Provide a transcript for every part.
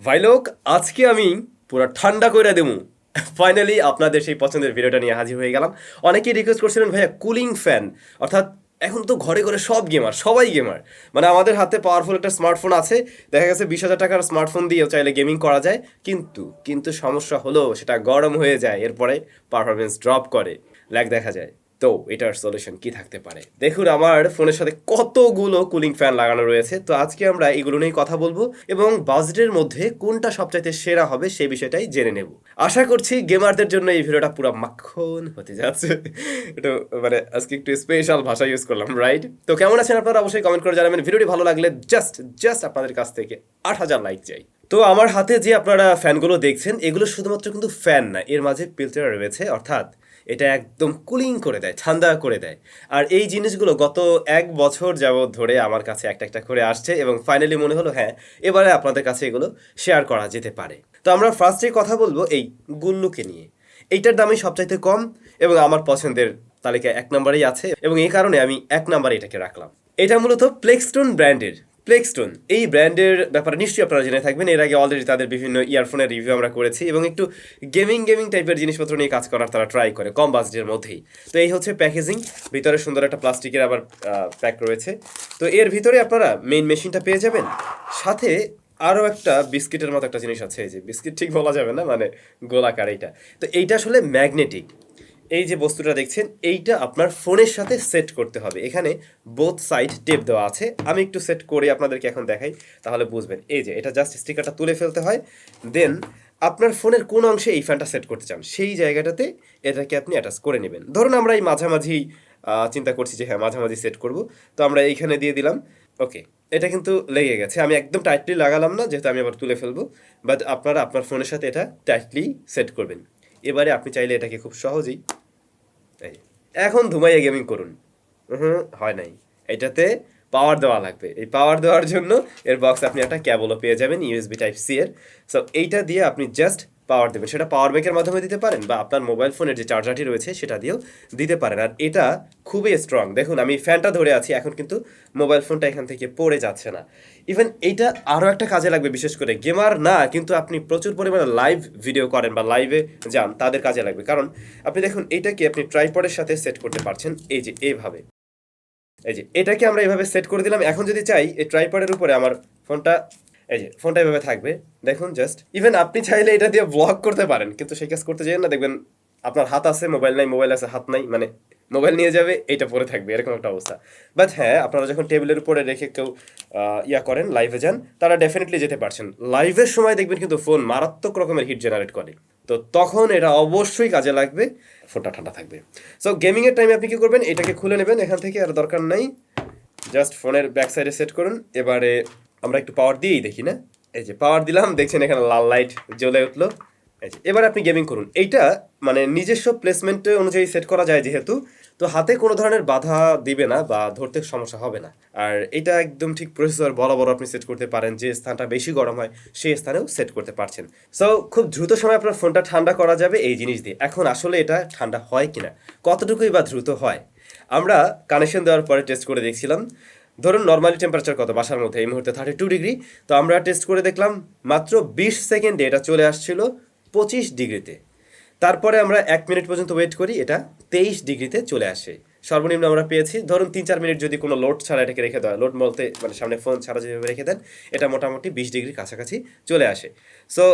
ভাই লোক আজকে আমি পুরো ঠান্ডা করে দেবো। ফাইনালি আপনাদের সেই পছন্দের ভিডিওটা নিয়ে হাজির হয়ে গেলাম। অনেকেই রিকোয়েস্ট করছিলেন ভাইয়া কুলিং ফ্যান, অর্থাৎ এখন তো ঘরে ঘরে সব গেমার, সবাই গেমার, মানে আমাদের হাতে পাওয়ারফুল একটা স্মার্টফোন আছে, দেখা গেছে 20,000 টাকার স্মার্টফোন দিয়েও চাইলে গেমিং করা যায়, কিন্তু কিন্তু সমস্যা হলো সেটা গরম হয়ে যায়, এরপরে পারফরমেন্স ড্রপ করে, ল্যাগ দেখা যায়। তো এটার সলিউশন কি থাকতে পারে? দেখুন, আমার ফোনের সাথে কতগুলো কুলিং ফ্যান লাগানো রয়েছে, তো আজকে আমরা এগুলো নিয়ে কথা বলবো এবং বাজেটের মধ্যে কোনটা সবচাইতে সেরা হবে সেই বিষয়টাই জেনে নেব। আশা করছি গেমারদের জন্য এই ভিডিওটা পুরো মাখন হতে যাচ্ছে। একটু মানে আজকে একটু স্পেশাল ভাষা ইউজ করলাম, রাইট? তো কেমন আছেন আপনারা অবশ্যই কমেন্ট করে জানাবেন। ভিডিওটি ভালো লাগলে জাস্ট আপনাদের কাছ থেকে 8,000 লাইক চাই। তো আমার হাতে যে আপনারা ফ্যানগুলো দেখছেন, এগুলো শুধুমাত্র কিন্তু ফ্যান না, এর মাঝে ফিল্টার রয়েছে, অর্থাৎ এটা একদম কুলিং করে দেয়, ঠান্ডা করে দেয়। আর এই জিনিসগুলো গত 1 বছর যাবৎ ধরে আমার কাছে একটা একটা করে আসছে এবং ফাইনালি মনে হলো হ্যাঁ, এবারে আপনাদের কাছে এগুলো শেয়ার করা যেতে পারে। তো আমরা ফার্স্টেই কথা বলবো এই গুল্লুকে নিয়ে। এইটার দামই সবচাইতে কম এবং আমার পছন্দের তালিকায় 1 নম্বরেই আছে, এবং এই কারণে আমি 1 নম্বরে এটাকে রাখলাম। এটা মূলত প্লেক্সটন ব্র্যান্ডের। প্লেক্সটন এই ব্র্যান্ডের ব্যাপারে নিশ্চয়ই আপনারা জেনে থাকবেন, এর আগে অলরেডি তাদের বিভিন্ন ইয়ারফোনের রিভিউ আমরা করেছি এবং একটু গেমিং টাইপের জিনিসপত্র নিয়ে কাজ করার তারা ট্রাই করে কম বাজেটের মধ্যেই। তো এই হচ্ছে প্যাকেজিং, ভিতরে সুন্দর একটা প্লাস্টিকের আবার প্যাক রয়েছে। তো এর ভিতরে আপনারা মেইন মেশিনটা পেয়ে যাবেন, সাথে আরও একটা বিস্কিটের মতো একটা জিনিস আছে, এই যে বিস্কিট ঠিক বলা যাবে না, মানে গোলাকার এইটা। তো এইটা আসলে ম্যাগনেটিক। এই যে বস্তুটা দেখছেন, এইটা আপনার ফোনের সাথে সেট করতে হবে। এখানে বোথ সাইড টেপ দেওয়া আছে, আমি একটু সেট করে আপনাদেরকে এখন দেখাই, তাহলে বুঝবেন। এই যে এটা জাস্ট স্টিকারটা তুলে ফেলতে হয়, দেন আপনার ফোনের কোন অংশে এই ফ্যানটা সেট করতে চান সেই জায়গাটাতে এটাকে আপনি অ্যাটাচ করে নেবেন। ধরুন আমরা এই মাঝামাঝি চিন্তা করছি যে হ্যাঁ মাঝামাঝি সেট করব, তো আমরা এইখানে দিয়ে দিলাম। ওকে, এটা কিন্তু লেগে গেছে, আমি একদম টাইটলি লাগালাম না যেহেতু আমি আবার তুলে ফেলবো, বাট আপনারা আপনার ফোনের সাথে এটা টাইটলি সেট করবেন। এবারে আপনি চাইলে এটাকে খুব সহজেই এখন ধুমাইয়া গেমিং করুন। হয় নাই, এটাতে পাওয়ার দেওয়া লাগবে। এই পাওয়ার দেওয়ার জন্য এর বক্স আপনি একটা ক্যাবলও পেয়ে যাবেন ইউএসবি টাইপ সি এর। সো এইটা দিয়ে আপনি জাস্ট পাওয়ার দেবেন, সেটা পাওয়ার ব্যাংকের মাধ্যমে দিতে পারেন বা আপনার মোবাইল ফোনের যে চার্জারটি রয়েছে সেটা দিয়েও দিতে পারেন। আর এটা খুবই স্ট্রং, দেখুন আমি ফ্যানটা ধরে আছি, এখন কিন্তু মোবাইল ফোনটা এখান থেকে পড়ে যাচ্ছে না। ইভেন এইটা আরও একটা কাজে লাগবে, বিশেষ করে গেমার না কিন্তু আপনি প্রচুর পরিমাণে লাইভ ভিডিও করেন বা লাইভে যান তাদের কাজে লাগবে। কারণ আপনি দেখুন এইটাকে আপনি ট্রাইপডের সাথে সেট করতে পারছেন, এই যে এইভাবে। এই যে এটাকে আমরা এইভাবে সেট করে দিলাম। এখন যদি চাই এই ট্রাইপডের উপরে আমার ফোনটা, এই যে ফোনটা এভাবে থাকবে, দেখুন জাস্ট। ইভেন আপনি চাইলে এটা দিয়ে ব্লগ করতে পারেন, কিন্তু সেই কাজ করতে চাইেন না, দেখবেন আপনার হাত আছে মোবাইল নাই, মোবাইল আছে হাত নাই, মানে মোবাইল নিয়ে যাবে এইটা পরে থাকবে, এরকম একটা অবস্থা। বাট হ্যাঁ, আপনারা যখন টেবিলের উপরে রেখে কেউ করেন, লাইভে যান, তারা ডেফিনেটলি যেতে পারছেন। লাইভের সময় দেখবেন কিন্তু ফোন মারাত্মক রকমের হিট জেনারেট করে, তো তখন এটা অবশ্যই কাজে লাগবে, ফোনটা ঠান্ডা থাকবে। সো গেমিংয়ের টাইমে আপনি কী করবেন, এটাকে খুলে নেবেন এখান থেকে, আর দরকার নাই, জাস্ট ফোনের ব্যাক সাইডে সেট করুন। এবারে আমরা একটু পাওয়ার দিয়েই দেখি না, এই যে পাওয়ার দিলাম, দেখছেন এখানে লাল লাইট জ্বলে উঠলো। এই যে এবার আপনি গেমিং করুন। এইটা মানে নিজস্ব প্লেসমেন্ট অনুযায়ী সেট করা যায় যেহেতু, তো হাতে কোনো ধরনের বাধা দিবে না বা ধরতে সমস্যা হবে না। আর এটা একদম ঠিক প্রসেসর বরাবর আপনি সেট করতে পারেন, যে স্থানটা বেশি গরম হয় সেই স্থানেও সেট করতে পারছেন। সো খুব দ্রুত সময় আপনার ফোনটা ঠান্ডা করা যাবে এই জিনিস দিয়ে। এখন আসলে এটা ঠান্ডা হয় কিনা, কতটুকুই বা দ্রুত হয়, আমরা কানেকশন দেওয়ার পরে টেস্ট করে দেখছিলাম। ধরুন নর্মালি টেম্পারেচার কত বাসার মধ্যে, এই মুহূর্তে 32 ডিগ্রি। তো আমরা টেস্ট করে দেখলাম মাত্র 20 সেকেন্ডে এটা চলে আসছিল 25 ডিগ্রিতে। তারপরে আমরা 1 মিনিট পর্যন্ত ওয়েট করি, এটা 23 ডিগ্রিতে চলে আসে। সর্বনিম্ন আমরা পেয়েছি, ধরুন 3-4 মিনিট যদি কোনো লোড ছাড়া এটাকে রেখে দেওয়া, লোড বলতে মানে সামনে ফোন ছাড়া যেভাবে রেখে দেন, এটা মোটামুটি 20 ডিগ্রির কাছাকাছি চলে আসে। সো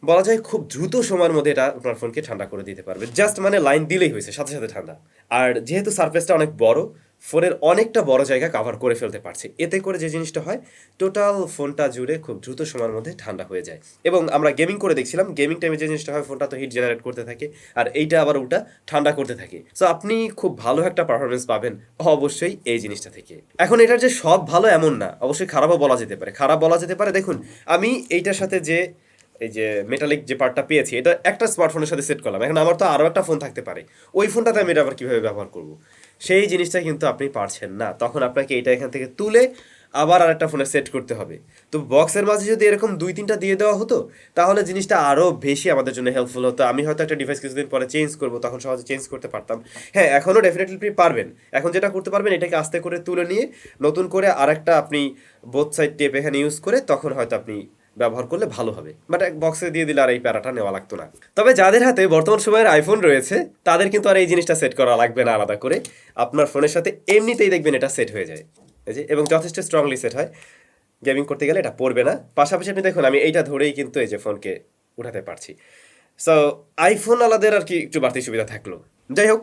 বলা যায় খুব দ্রুত সময়ের মধ্যে এটা আপনার ফোনকে ঠান্ডা করে দিতে পারবে, জাস্ট মানে লাইন দিলেই হয়েছে, সাথে সাথে ঠান্ডা। আর যেহেতু সারফেসটা অনেক বড়, ফোনের অনেকটা বড় জায়গা কাভার করে ফেলতে পারছে, এতে করে যে জিনিসটা হয় টোটাল ফোনটা জুড়ে খুব দ্রুত সময়ের মধ্যে ঠান্ডা হয়ে যায়। এবং আমরা গেমিং করে দেখছিলাম, গেমিং টাইমে যে জিনিসটা হয়, ফোনটা তো হিট জেনারেট করতে থাকে আর এইটা আবার ওটা ঠান্ডা করতে থাকে। সো আপনি খুব ভালো একটা পারফরমেন্স পাবেন অবশ্যই এই জিনিসটা থেকে। এখন এটার যে সব ভালো এমন না, অবশ্যই খারাপও বলা যেতে পারে, খারাপ বলা যেতে পারে। দেখুন আমি এইটার সাথে যে এই যে মেটালিক যে পার্টটা পেয়েছি, এটা একটা স্মার্টফোনের সাথে সেট করলাম, এখন আমার তো আরও একটা ফোন থাকতে পারে, ওই ফোনটাতে আমি এটা আবার কীভাবে ব্যবহার করব, সেই জিনিসটা কিন্তু আপনি পারছেন না। তখন আপনাকে এটা এখান থেকে তুলে আবার আরেকটা ফোনে সেট করতে হবে। তো বক্সের মাঝে যদি এরকম 2-3টা দিয়ে দেওয়া হতো, তাহলে জিনিসটা আরও বেশি আমাদের জন্য হেল্পফুল হতো। আমি হয়তো একটা ডিভাইস কিছুদিন পরে চেঞ্জ করবো, তখন সহজে চেঞ্জ করতে পারতাম। হ্যাঁ, এখনও ডেফিনেটলি পারবেন। এখন যেটা করতে পারবেন, এটাকে আস্তে করে তুলে নিয়ে নতুন করে আরেকটা আপনি বোথ সাইড টেপ এখানে ইউজ করে তখন হয়তো আপনি ব্যবহার করলে ভালো হবে, বাট এক বক্সে দিয়ে দিলে আর এই প্যারাটা নেওয়া লাগতো না। তবে যাদের হাতে বর্তমান সময়ের আইফোন রয়েছে তাদের কিন্তু আর এই জিনিসটা সেট করা লাগবে না আলাদা করে, আপনার ফোনের সাথে এমনিতেই দেখবেন এটা সেট হয়ে যায়, এই যে, এবং যথেষ্ট স্ট্রংলি সেট হয়, গেমিং করতে গেলে এটা পড়বে না। পাশাপাশি আপনি দেখুন আমি এইটা ধরেই কিন্তু এই যে ফোনকে উঠাতে পারছি। সো আইফোন আলাদের আর কি একটু বাড়তি সুবিধা থাকলো। যাই হোক,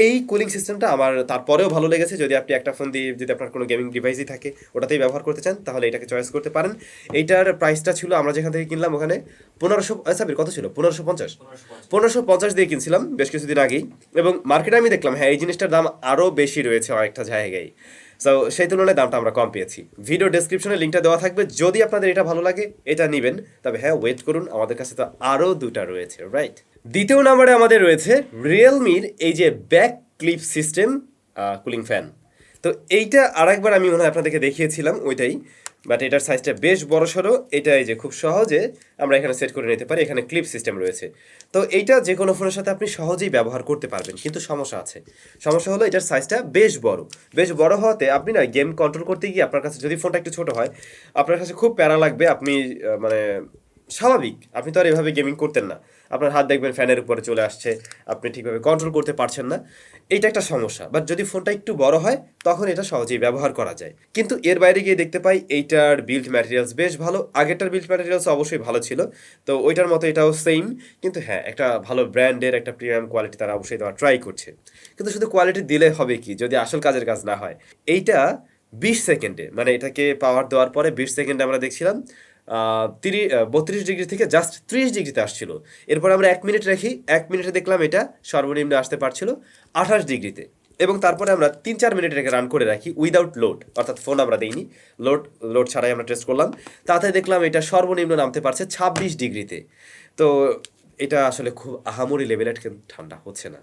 এই কুলিং সিস্টেমটা আমার তারপরেও ভালো লেগেছে। যদি আপনি একটা ফোন দিয়ে যদি আপনার কোনো গেমিং ডিভাইসই থাকে ওটাতেই ব্যবহার করতে চান তাহলে এটাকে চয়েস করতে পারেন। এইটার প্রাইসটা ছিল আমরা যেখান থেকে কিনলাম ওখানে 1500, সাবির কত ছিল, 1550 দিয়ে কিনছিলাম বেশ কিছুদিন আগেই, এবং মার্কেটে আমি দেখলাম হ্যাঁ এই জিনিসটার দাম আরও বেশি রয়েছে অনেকটা জায়গায়। সো সেই তুলনায় দামটা আমরা কম পেয়েছি। ভিডিও ডেসক্রিপশনে লিঙ্কটা দেওয়া থাকবে, যদি আপনাদের এটা ভালো লাগে এটা নেবেন। তবে হ্যাঁ ওয়েট করুন, আমাদের কাছে তো আরও দুটা রয়েছে, রাইট। দ্বিতীয় নম্বরে আমাদের রয়েছে রিয়েলমির এই যে back clip system cooling fan. তো এইটা আরেকবার আমি মনে হয় আপনাদেরকে দেখিয়েছিলাম ওইটাই, বাট এটার সাইজটা বেশ বড় সড়ো। এটা এই যে খুব সহজে আমরা এখানে সেট করে নিতে পারি, এখানে ক্লিপ সিস্টেম রয়েছে। তো এইটা যে কোনো ফোনের সাথে আপনি সহজেই ব্যবহার করতে পারবেন, কিন্তু সমস্যা আছে। সমস্যা হলো এটার সাইজটা বেশ বড় হওয়াতে আপনি না গেম কন্ট্রোল করতে গিয়ে আপনার কাছে যদি ফোনটা একটু ছোট হয় আপনার কাছে খুব প্যারা লাগবে। আপনি মানে স্বাভাবিক আপনি তো আর এভাবে গেমিং করতেন না, আপনার হাত দেখবেন ফ্যানের উপরে চলে আসছে, আপনি ঠিকভাবে কন্ট্রোল করতে পারছেন না, এইটা একটা সমস্যা। বাট যদি ফোনটা একটু বড় হয় তখন এটা সহজেই ব্যবহার করা যায়। কিন্তু এর বাইরে গিয়ে দেখতে পাই এইটার বিল্ড ম্যাটেরিয়ালস বেশ ভালো। আগেরটার বিল্ড ম্যাটেরিয়ালস অবশ্যই ভালো ছিল, তো ওইটার মতো এটাও সেম। কিন্তু হ্যাঁ একটা ভালো ব্র্যান্ডের একটা প্রিমিয়াম কোয়ালিটি তারা অবশ্যই দেওয়া ট্রাই করছে। কিন্তু শুধু কোয়ালিটি দিলে হবে কি যদি আসল কাজের কাজ না হয়। এইটা 20 সেকেন্ডে, মানে এটাকে পাওয়ার দেওয়ার পরে 20 সেকেন্ডে আমরা দেখছিলাম 32 ডিগ্রি থেকে জাস্ট 30 ডিগ্রিতে আসছিল। এরপর আমরা 1 মিনিট রাখি, 1 মিনিটে দেখলাম এটা সর্বনিম্ন আসতে পারছিল 28 ডিগ্রিতে। এবং তারপরে আমরা 3-4 মিনিট রেখে রান করে রাখি উইদাউট লোড, অর্থাৎ ফোন আমরা দিইনি, লোড ছাড়াই আমরা টেস্ট করলাম, তাতে দেখলাম এটা সর্বনিম্ন নামতে পারছে 26 ডিগ্রিতে। তো এটা আসলে খুব আহামরি লেভেলের কিন্তু ঠান্ডা হচ্ছে না।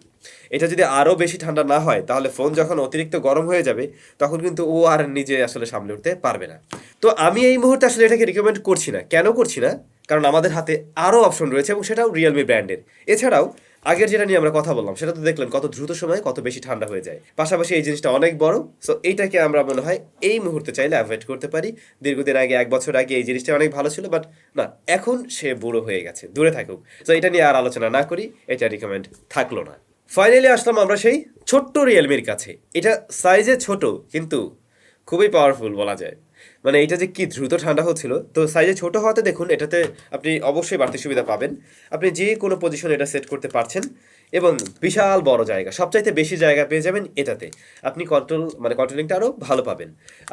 এটা যদি আরও বেশি ঠান্ডা না হয় তাহলে ফোন যখন অতিরিক্ত গরম হয়ে যাবে তখন কিন্তু ও আর নিজে আসলে সামলে উঠতে পারবে না। তো আমি এই মুহূর্তে আসলে এটাকে রিকমেন্ড করছি না। কেন করছি না? কারণ আমাদের হাতে আরও অপশন রয়েছে এবং সেটাও রিয়েলমি ব্র্যান্ডের। এছাড়াও আগের যেটা নিয়ে আমরা কথা বললাম সেটা তো দেখলেন কত দ্রুত সময়ে কত বেশি ঠান্ডা হয়ে যায়। পাশাপাশি এই জিনিসটা অনেক বড়, সো এইটাকে আমরা মনে হয় এই মুহূর্তে চাইলে অ্যাভয়েড করতে পারি। দীর্ঘদিন আগে 1 বছর আগে এই জিনিসটা অনেক ভালো ছিল, বাট না, এখন সে বুড়ো হয়ে গেছে, দূরে থাকুক। সো এটা নিয়ে আর আলোচনা না করি, এটা রিকমেন্ড থাকলো না। ফাইনালি আসলাম আমরা সেই ছোট্ট রিয়েলমির কাছে। এটা সাইজে ছোট কিন্তু খুবই পাওয়ারফুল বলা যায়। মানে এটা যে কি দ্রুত ঠান্ডা হচ্ছিল। তো সাইজে ছোট হওয়াতে দেখুন এটাতে আপনি অবশ্যই বাড়তি সুবিধা পাবেন। আপনি যে কোনো পজিশনে এটা সেট করতে পারছেন এবং বিশাল বড় জায়গা, সবচাইতে বেশি জায়গা পেয়ে যাবেন এটাতে। আপনি কন্ট্রোলিংটা আরও ভালো পাবেন।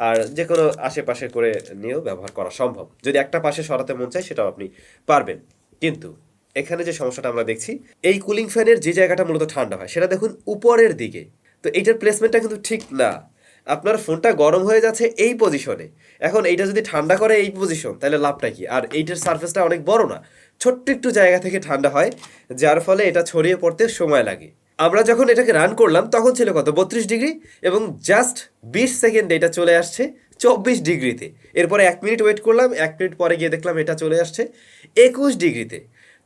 আর যে কোনো আশেপাশে করে নিয়েও ব্যবহার করা সম্ভব। যদি একটা পাশে সরাতে মন চায় সেটাও আপনি পারবেন। কিন্তু এখানে যে সমস্যাটা আমরা দেখছি, এই কুলিং ফ্যানের যে জায়গাটা মূলত ঠান্ডা হয় সেটা দেখুন উপরের দিকে। তো এইটার প্লেসমেন্টটা কিন্তু ঠিক না। আপনার ফোনটা গরম হয়ে যাচ্ছে এই পজিশনে, এখন এইটা যদি ঠান্ডা করে এই পজিশন তাহলে লাভটা কি? আর এইটার সারফেসটা অনেক বড় না, ছোট্ট একটু জায়গা থেকে ঠান্ডা হয়, যার ফলে এটা ছড়িয়ে পড়তে সময় লাগে। আমরা যখন এটাকে রান করলাম তখন ছিল কত, 32 ডিগ্রি, এবং জাস্ট 20 সেকেন্ডে এটা চলে আসছে 24 ডিগ্রিতে। এরপরে 1 মিনিট ওয়েট করলাম, 1 মিনিট পরে গিয়ে দেখলাম এটা চলে আসছে 21 ডিগ্রিতে।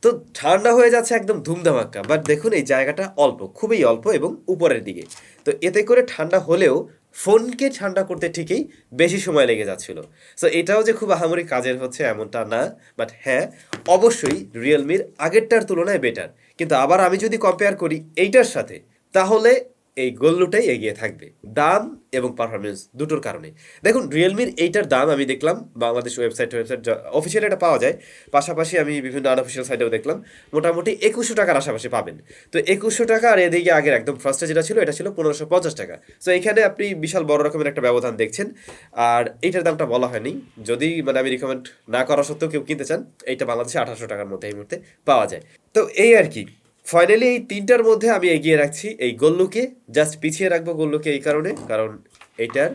তো ঠান্ডা হয়ে যাচ্ছে একদম ধুমধামাক্কা। বাট দেখুন এই জায়গাটা অল্প, খুবই অল্প এবং উপরের দিকে। তো এতে করে ঠান্ডা হলেও ফোনকে ঠান্ডা করতে ঠিকই বেশি সময় লেগে যাচ্ছিল। সো এটাও যে খুব আহামরি কাজের হচ্ছে এমনটা না, বাট হ্যাঁ অবশ্যই রিয়েলমির আগেরটার তুলনায় বেটার। কিন্তু আবার আমি যদি কম্পেয়ার করি এইটার সাথে, তাহলে এই গোল্লুটাই এগিয়ে থাকবে দাম এবং পারফরমেন্স দুটোর কারণে। দেখুন রিয়েলমির এইটার দাম আমি দেখলাম বাংলাদেশ ওয়েবসাইট অফিসিয়াল এটা পাওয়া যায়, পাশাপাশি আমি বিভিন্ন আনঅফিসিয়াল সাইটেও দেখলাম মোটামুটি 2100 টাকার আশেপাশে পাবেন। তো 2100 টাকা, আর এদিকে আগের একদম ফার্স্টে যেটা ছিল এটা ছিল 1550 টাকা। সো এখানে আপনি বিশাল বড় রকমের একটা ব্যবধান দেখছেন। আর এইটার দামটা বলা হয়নি, যদি মানে আমি রিকমেন্ড না করা সত্ত্বেও কেউ কিনতে চান, এইটা বাংলাদেশে 1800 টাকার মধ্যে এই মুহূর্তে পাওয়া যায়। তো এই আর কি, ফাইনালি এই তিনটার মধ্যে আমি এগিয়ে রাখছি এই গোল্লুকে, জাস্ট পিছিয়ে রাখবো গোল্লুকে এই কারণে, কারণ এইটার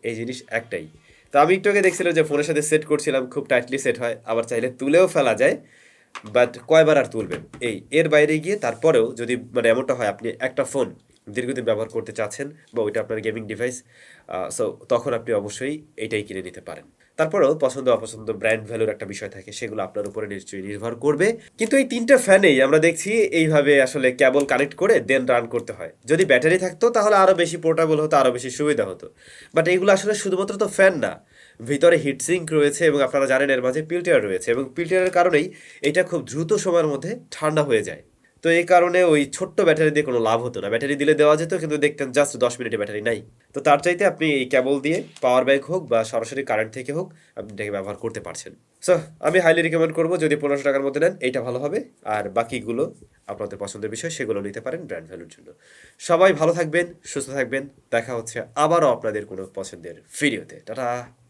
এই জিনিস একটাই। তো আমি একটু আগে দেখছিলাম যে ফোনের সাথে সেট করছিলাম, খুব টাইটলি সেট হয়, আবার চাইলে তুলেও ফেলা যায়, বাট কয়বার আর তুলবেন? এর বাইরে গিয়ে তারপরেও যদি মানে এমনটা হয় আপনি একটা ফোন দীর্ঘদিন ব্যবহার করতে চাচ্ছেন বা ওইটা আপনার গেমিং ডিভাইস, সো তখন আপনি অবশ্যই এইটাই কিনে নিতে পারেন। তারপরেও পছন্দ অপছন্দ ব্র্যান্ড ভ্যালুর একটা বিষয় থাকে, সেগুলো আপনার উপরে নিশ্চয়ই নির্ভর করবে। কিন্তু এই তিনটা ফ্যানেই আমরা দেখছি এইভাবে আসলে কেবল কানেক্ট করে দেন রান করতে হয়। যদি ব্যাটারি থাকতো তাহলে আরও বেশি পোর্টেবল হতো, আরও বেশি সুবিধা হতো। বাট এইগুলো আসলে শুধুমাত্র তো ফ্যান না, ভিতরে হিটসিঙ্ক রয়েছে এবং আপনারা জানেন এর মাঝে পিল্টার রয়েছে এবং পিল্টারের কারণেই এটা খুব দ্রুত সময়ের মধ্যে ঠান্ডা হয়ে যায়। তো এই কারণে ওই ছোট্ট ব্যাটারি দিয়ে কোনো লাভ হতো না। ব্যাটারি দিলে দেওয়া যেত কিন্তু দেখতেন জাস্ট 10 মিনিটে ব্যাটারি নাই। তো তার চাইতে আপনি এই কেবল দিয়ে পাওয়ার ব্যাংক হোক বা সরাসরি কারেন্ট থেকে হোক আপনি এটাকে ব্যবহার করতে পারছেন। সো আমি হাইলি রিকমেন্ড করবো যদি 1500 টাকার মধ্যে নেন এইটা ভালো হবে, আর বাকিগুলো আপনাদের পছন্দের বিষয় সেগুলো নিতে পারেন ব্র্যান্ড ভ্যালুর জন্য। সবাই ভালো থাকবেন, সুস্থ থাকবেন, দেখা হচ্ছে আবারও আপনাদের কোনো পছন্দের ভিডিওতে। টাটা।